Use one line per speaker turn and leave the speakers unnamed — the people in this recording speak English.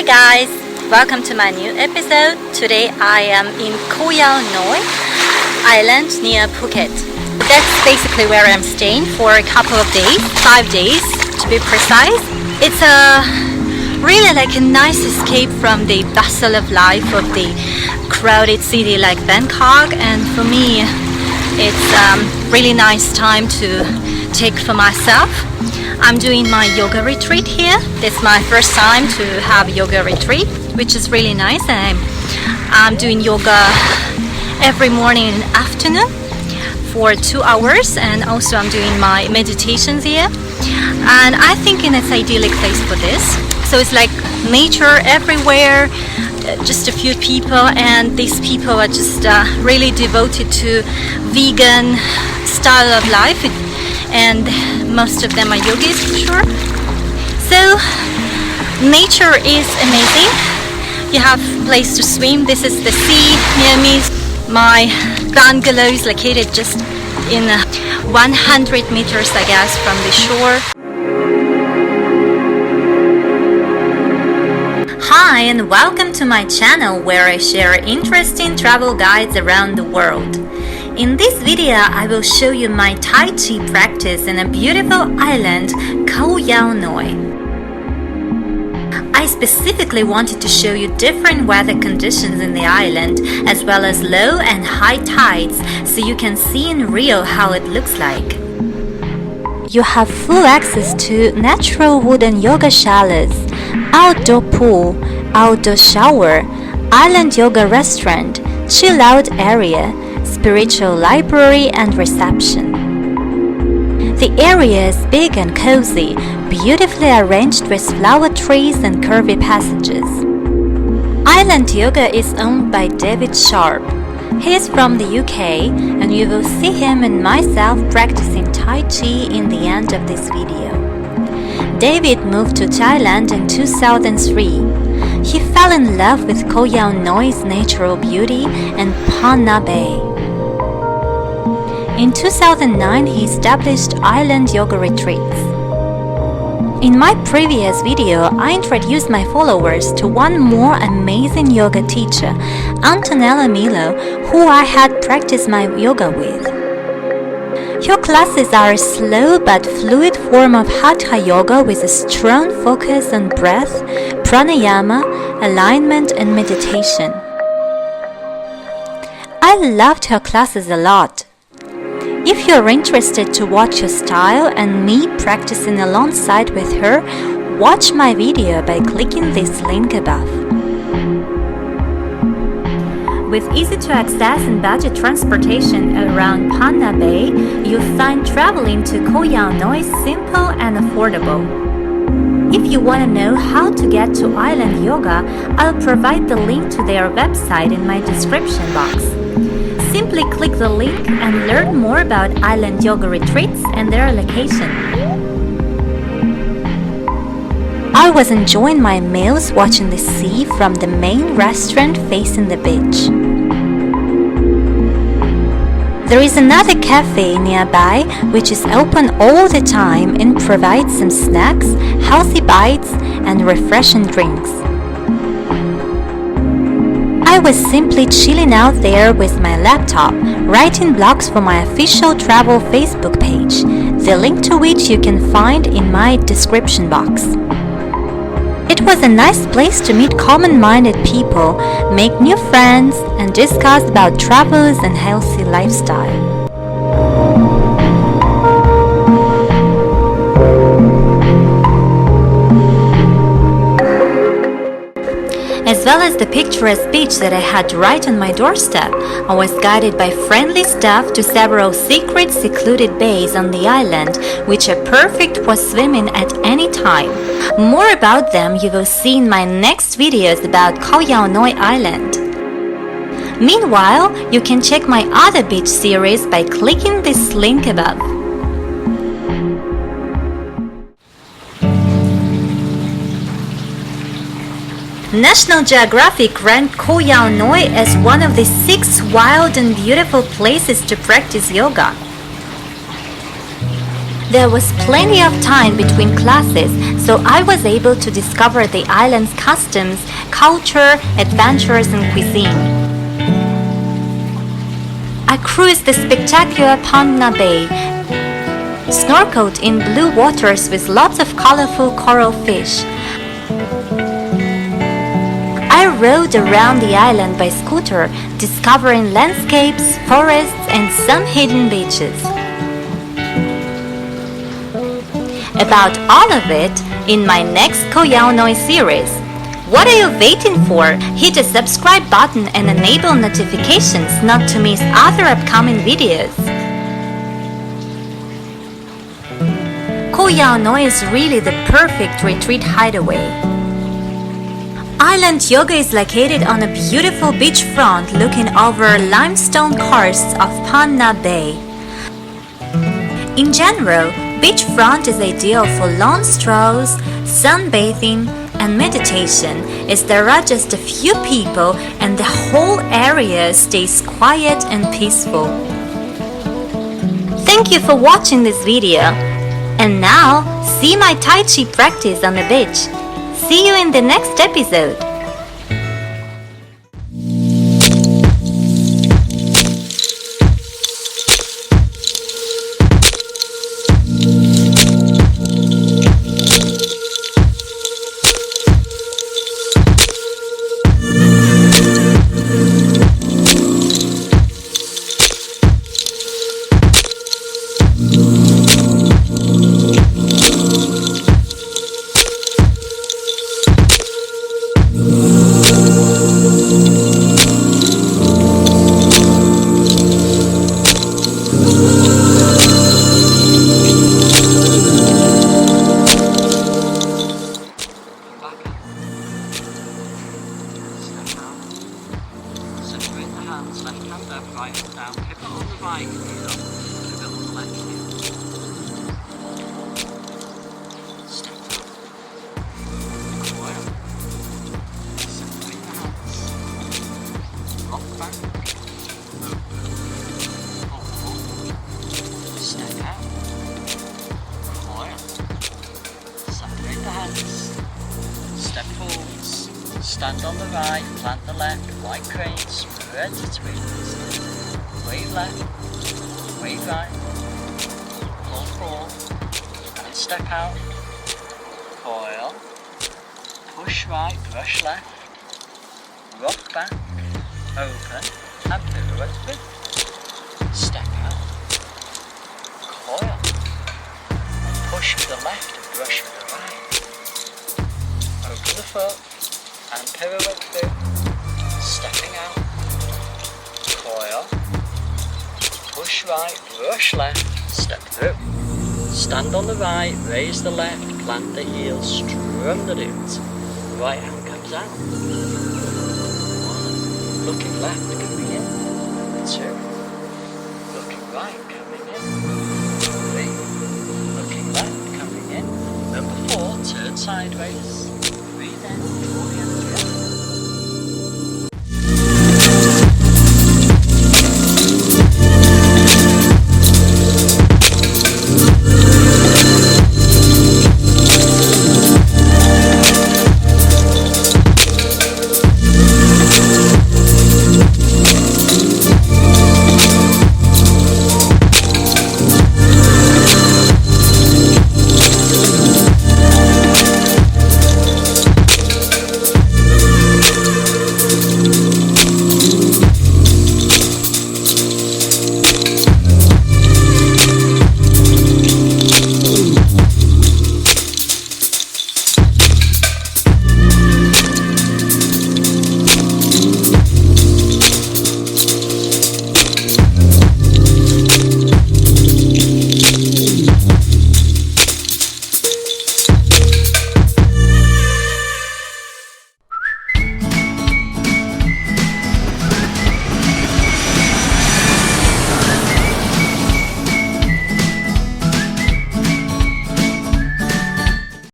Hi guys, welcome to my new episode. Today I am in Koh Yao Noi Island near Phuket. That's basically where I'm staying for a couple of days, 5 days to be precise. It's really like a nice escape from the bustle of life of the crowded city like Bangkok, and for me it's really nice time to take for myself. I'm doing my yoga retreat here. It's my first time to have yoga retreat, which is really nice. And I'm doing yoga every morning and afternoon for 2 hours, and also I'm doing my meditations here. And I think it's an idyllic place for this. So it's like nature everywhere, just a few people, and these people are just really devoted to vegan style of life, and most of them are yogis for sure. So nature is amazing. You have a place to swim. This is the sea near me. My bungalow is located just in 100 meters, I guess, from the shore. Hi and welcome to my channel where I share interesting travel guides around the world. In this video, I will show you my Tai Chi practice in a beautiful island, Koh Yao Noi. I specifically wanted to show you different weather conditions in the island, as well as low and high tides, so you can see in real how it looks like. You have full access to natural wooden yoga chalets, outdoor pool, outdoor shower, island yoga restaurant, chill out area, spiritual library and reception. The area is big and cozy, beautifully arranged with flower trees and curvy passages. Island Yoga is owned by David Sharp. He is from the UK, and you will see him and myself practicing Tai Chi in the end of this video. David moved to Thailand in 2003. He fell in love with Koh Yao Noi's natural beauty and Phang Nga Bay. In 2009, he established Island Yoga Retreats. In my previous video, I introduced my followers to one more amazing yoga teacher, Antonella Milo, who I had practiced my yoga with. Your classes are a slow but fluid form of Hatha yoga with a strong focus on breath, pranayama, alignment, and meditation. I loved her classes a lot. If you're interested to watch her style and me practicing alongside with her, watch my video by clicking this link above. With easy to access and budget transportation around Phang Nga Bay, you'll find traveling to Koh Yao Noi simple and affordable. If you want to know how to get to Island Yoga, I'll provide the link to their website in my description box. Simply click the link and learn more about Island Yoga Retreats and their location. I was enjoying my meals watching the sea from the main restaurant facing the beach. There is another cafe nearby which is open all the time and provides some snacks, healthy bites, and refreshing drinks. I was simply chilling out there with my laptop, writing blogs for my official travel Facebook page, the link to which you can find in my description box. It was a nice place to meet common-minded people, make new friends, and discuss about travels and healthy lifestyle. As well as the picturesque beach that I had right on my doorstep, I was guided by friendly staff to several secret secluded bays on the island, which are perfect for swimming at any time. More about them you will see in my next videos about Koh Yao Noi Island. Meanwhile, you can check my other beach series by clicking this link above. National Geographic ranked Koh Yao Noi as one of the 6 wild and beautiful places to practice yoga. There was plenty of time between classes, so I was able to discover the island's customs, culture, adventures, and cuisine. I cruised the spectacular Phang Nga Bay, snorkeled in blue waters with lots of colorful coral fish. I rode around the island by scooter, discovering landscapes, forests, and some hidden beaches. About all of it in my next Koh Yao Noi series. What are you waiting for? Hit the subscribe button and enable notifications not to miss other upcoming videos. Koh Yao Noi is really the perfect retreat hideaway. Island Yoga is located on a beautiful beachfront looking over limestone karsts of Phang Nga Bay. In general, beachfront is ideal for long strolls, sunbathing, and meditation, as there are just a few people and the whole area stays quiet and peaceful. Thank you for watching this video. And now, see my Tai Chi practice on the beach. See you in the next episode.
Left hand up, right hand down, pivot on the right heel, pivot on the left heel. Step up. Coil. Separate the hands. Rock back. Open. Hold. Step out. Coil. Separate the hands. Step forwards. Stand on the right, plant the left, wide crane, spread the wings. Wave left, wave right, pull forward, and step out. Coil, push right, brush left, rock back, open, and pivot through. Step out. Coil, push with the left, brush with the right. Open the foot. And pivot through, stepping out, coil, push right, brush left, step through, stand on the right, raise the left, plant the heel, strum the glutes, right hand comes out, 1, looking left, coming in, 2, looking right, coming in, 3, looking left, coming in, number 4, turn sideways,